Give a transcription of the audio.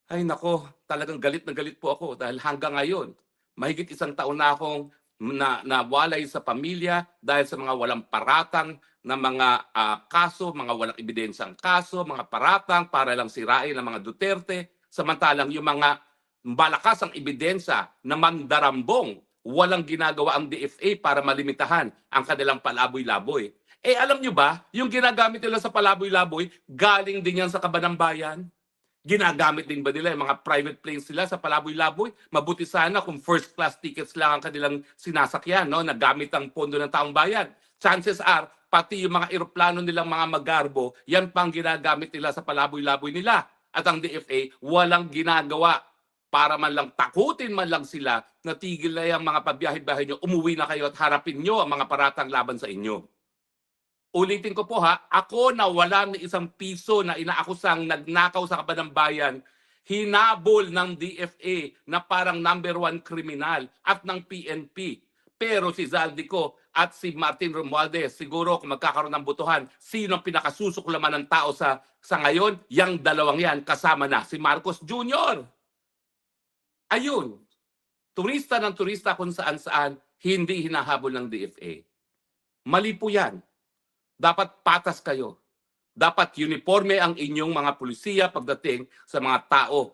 Ay nako, talagang galit na galit po ako dahil hanggang ngayon, mahigit 1 taon na akong nawalay sa pamilya dahil sa mga walang paratang na mga, kaso, mga walang ebidensyang kaso, mga paratang para lang sirain ang mga Duterte. Samantalang yung mga malakas ang ebidensya na mandarambong, walang ginagawa ang DFA para malimitahan ang kanilang palaboy-laboy. Eh, alam niyo ba, yung ginagamit nila sa palaboy-laboy, galing din yan sa kaban ng bayan. Ginagamit din ba nila yung mga private planes nila sa palaboy-laboy? Mabuti sana kung first class tickets lang ang kanilang sinasakyan, no, na gamit ang pondo ng taong bayan. Chances are, pati yung mga eroplano nilang mga magarbo, yan pang ginagamit nila sa palaboy-laboy nila. At ang DFA, walang ginagawa para man lang takutin man lang sila na tigil na yung mga pabiyahe-biyahe nyo, umuwi na kayo at harapin nyo ang mga paratang laban sa inyo. Ulitin ko po ha, ako na wala ng ₱1 na inaakusang nagnakaw sa kaban ng bayan, hinabol ng DFA na parang #1 kriminal at ng PNP. Pero si Zaldico at si Martin Romualdez, siguro kung magkakaroon ng botohan, sino ang pinakasusuklaman ng tao sa ngayon? Yang dalawang yan, kasama na si Marcos Jr. Ayun, turista ng turista kung saan-saan, hindi hinahabol ng DFA. Mali po yan. Dapat patas kayo. Dapat uniforme ang inyong mga pulisiya pagdating sa mga tao